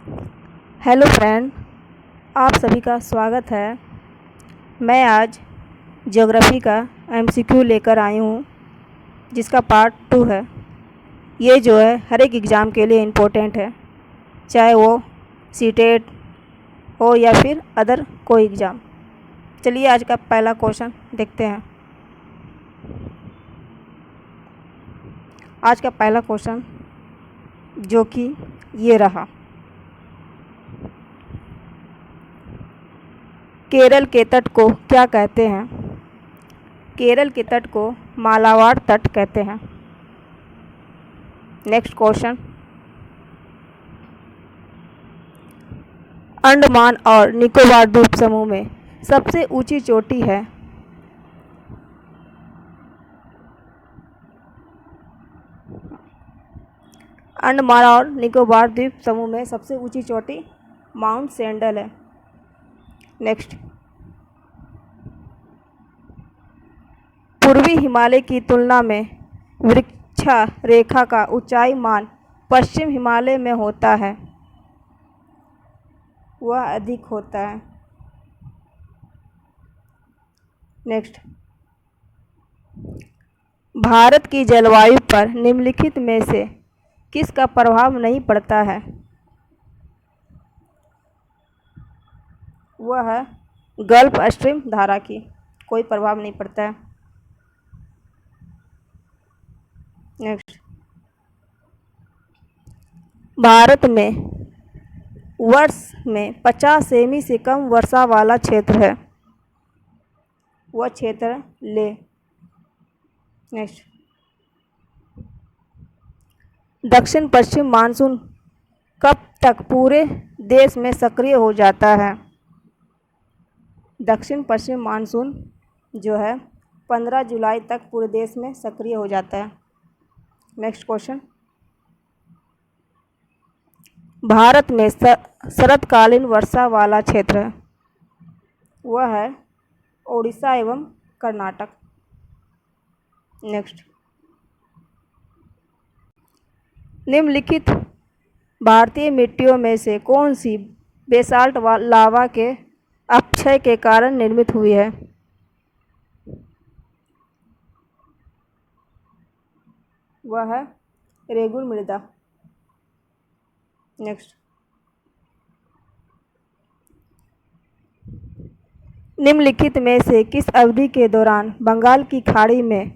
Hello friend, आप सभी का स्वागत है। मैं आज ज्योग्राफी का एमसीक्यू लेकर आई हूँ, जिसका पार्ट 2 है। ये जो है हर एक एग्ज़ाम के लिए इम्पोर्टेंट है, चाहे वो सीटेट हो या फिर अदर कोई एग्ज़ाम। चलिए आज का पहला क्वेश्चन देखते हैं। आज का पहला क्वेश्चन जो कि ये रहा, केरल के तट को क्या कहते हैं? केरल के तट को मालाबार तट कहते हैं। नेक्स्ट क्वेश्चन, अंडमान और निकोबार द्वीप समूह में सबसे ऊंची चोटी है? अंडमान और निकोबार द्वीप समूह में सबसे ऊंची चोटी माउंट सेंडल है। नेक्स्ट, पूर्वी हिमालय की तुलना में वृक्षा रेखा का ऊंचाई मान पश्चिम हिमालय में होता है, वह अधिक होता है। नेक्स्ट, भारत की जलवायु पर निम्नलिखित में से किसका प्रभाव नहीं पड़ता है? वह है गल्फ स्ट्रीम धारा की कोई प्रभाव नहीं पड़ता है। नेक्स्ट, भारत में वर्ष में 50 सेमी से कम वर्षा वाला क्षेत्र है, वह क्षेत्र ले। नेक्स्ट, दक्षिण पश्चिम मानसून कब तक पूरे देश में सक्रिय हो जाता है? दक्षिण पश्चिम मानसून जो है 15 जुलाई तक पूरे देश में सक्रिय हो जाता है। नेक्स्ट क्वेश्चन, भारत में शरतकालीन वर्षा वाला क्षेत्र है, वह है ओडिशा एवं कर्नाटक। नेक्स्ट, निम्नलिखित भारतीय मिट्टियों में से कौन सी बेसाल्ट लावा के अपक्षय के कारण निर्मित हुई है? वह है रेगुल मृदा। नेक्स्ट, निम्नलिखित में से किस अवधि के दौरान बंगाल की खाड़ी में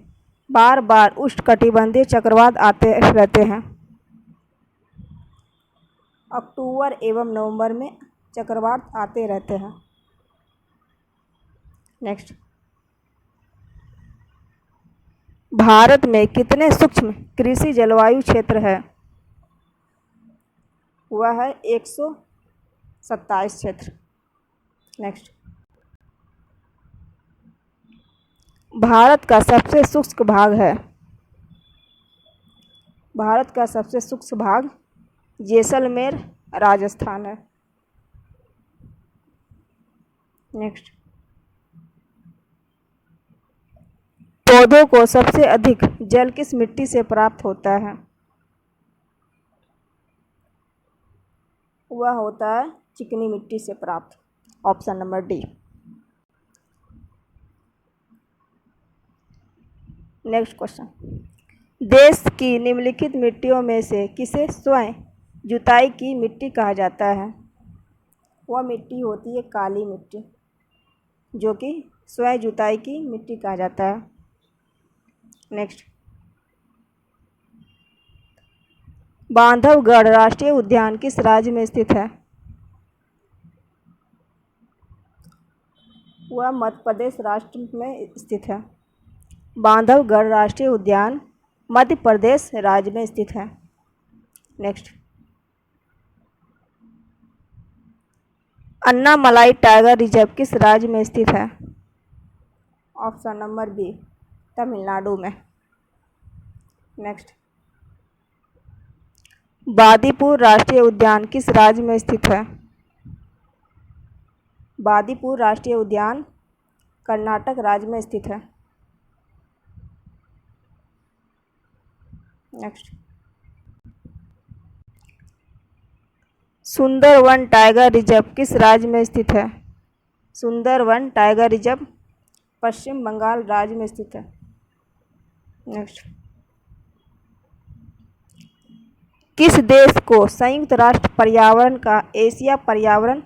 बार बार उष्णकटिबंधीय चक्रवात आते रहते हैं? अक्टूबर एवं नवंबर में चक्रवात आते रहते हैं। नेक्स्ट, भारत में कितने सूक्ष्म कृषि जलवायु क्षेत्र है? वह है 127 क्षेत्र। नेक्स्ट, भारत का सबसे शुष्क भाग है? भारत का सबसे शुष्क भाग जैसलमेर राजस्थान है। नेक्स्ट, पौधों को सबसे अधिक जल किस मिट्टी से प्राप्त होता है? वह होता है चिकनी मिट्टी से प्राप्त। Option number D. Next question, देश की निम्नलिखित मिट्टियों में से किसे स्वयं जुताई की मिट्टी कहा जाता है? वह मिट्टी होती है काली मिट्टी, जो कि स्वयं जुताई की मिट्टी कहा जाता है। नेक्स्ट, बांधवगढ़ राष्ट्रीय उद्यान किस राज्य में स्थित है? वह मध्य प्रदेश राष्ट्र में स्थित है। बांधवगढ़ राष्ट्रीय उद्यान मध्य प्रदेश राज्य में स्थित है। नेक्स्ट, अन्नामलाई टाइगर रिजर्व किस राज्य में स्थित है? ऑप्शन नंबर बी, तमिलनाडु में। नेक्स्ट, बादीपुर राष्ट्रीय उद्यान किस राज्य में स्थित है? बादीपुर राष्ट्रीय उद्यान कर्नाटक राज्य में स्थित है। नेक्स्ट, सुंदरवन टाइगर रिजर्व किस राज्य में स्थित है? सुंदरवन टाइगर रिजर्व पश्चिम बंगाल राज्य में स्थित है। नेक्स्ट, किस देश को संयुक्त राष्ट्र पर्यावरण का एशिया पर्यावरण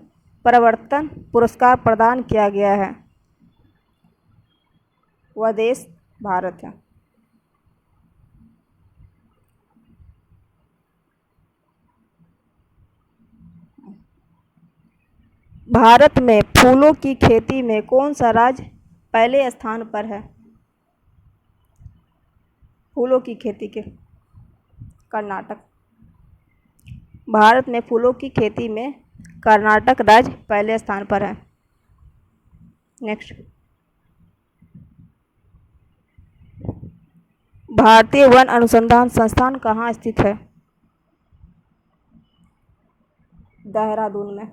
परिवर्तन पुरस्कार प्रदान किया गया है? वह देश भारत है। भारत में फूलों की खेती में कौन सा राज्य पहले स्थान पर है? फूलों की खेती के कर्नाटक। भारत में फूलों की खेती में कर्नाटक राज्य पहले स्थान पर है। नेक्स्ट, भारतीय वन अनुसंधान संस्थान कहाँ स्थित है? देहरादून में।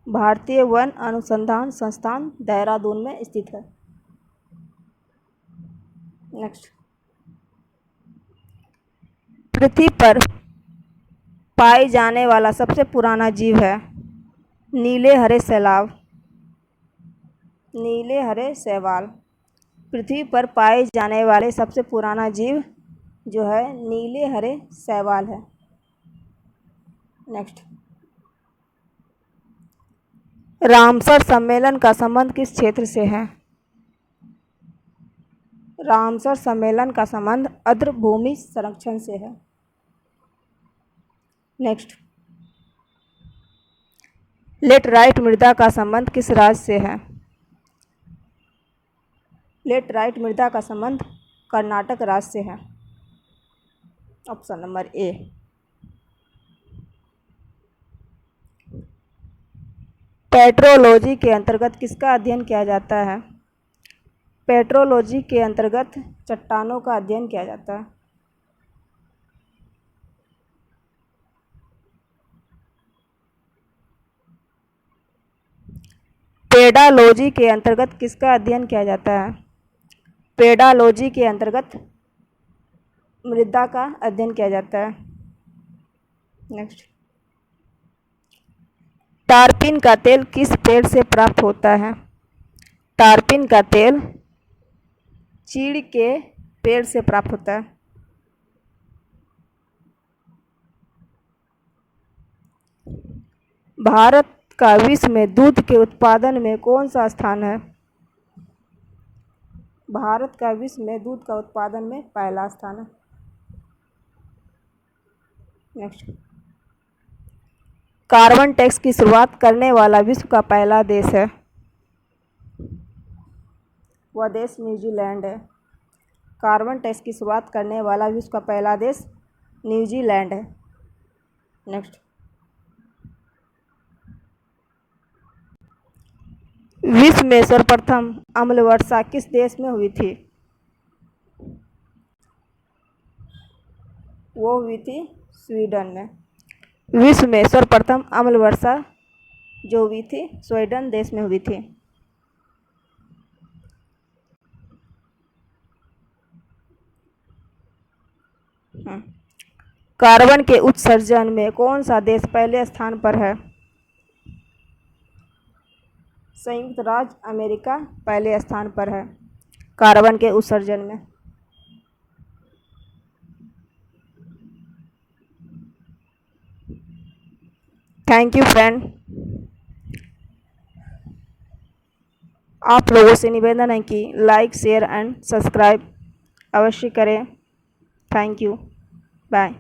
भारतीय वन अनुसंधान संस्थान देहरादून में स्थित है। नेक्स्ट, पृथ्वी पर पाए जाने वाला सबसे पुराना जीव है? नीले हरे सैलाब। नीले हरे शैवाल। पृथ्वी पर पाए जाने वाले सबसे पुराना जीव जो है नीले हरे शैवाल है। नेक्स्ट, रामसर सम्मेलन का संबंध किस क्षेत्र से है? रामसर सम्मेलन का संबंध आर्द्र भूमि संरक्षण से है। नेक्स्ट, लेटराइट मृदा का संबंध किस राज्य से है? लेटराइट मृदा का संबंध कर्नाटक राज्य से है। Option number A. पेट्रोलॉजी के अंतर्गत किसका अध्ययन किया जाता है? पेट्रोलॉजी के अंतर्गत चट्टानों का अध्ययन किया जाता है। पेडालॉजी के अंतर्गत किसका अध्ययन किया जाता है? पेडालॉजी के अंतर्गत मृदा का अध्ययन किया जाता है। नेक्स्ट, टारपीन का तेल किस पेड़ से प्राप्त होता है? टारपीन का तेल चीड़ के पेड़ से प्राप्त होता है। भारत का विश्व में दूध के उत्पादन में कौन सा स्थान है? भारत का विश्व में दूध का उत्पादन में पहला स्थान है। नेक्स्ट, कार्बन टैक्स की शुरुआत करने वाला विश्व का पहला देश है? वह देश न्यूजीलैंड है। कार्बन टैक्स की शुरुआत करने वाला विश्व का पहला देश न्यूजीलैंड है। नेक्स्ट, विश्व में सर्वप्रथम अम्ल वर्षा किस देश में हुई थी? वो हुई थी स्वीडन में। विश्व में सर्वप्रथम अम्ल वर्षा जो हुई थी स्वीडन देश में हुई थी। कार्बन के उत्सर्जन में कौन सा देश पहले स्थान पर है? संयुक्त राज्य अमेरिका पहले स्थान पर है कार्बन के उत्सर्जन में। Thank you friend. आप लोगों से निवेदन है कि लाइक शेयर एंड सब्सक्राइब अवश्य करें। Thank you. बाय।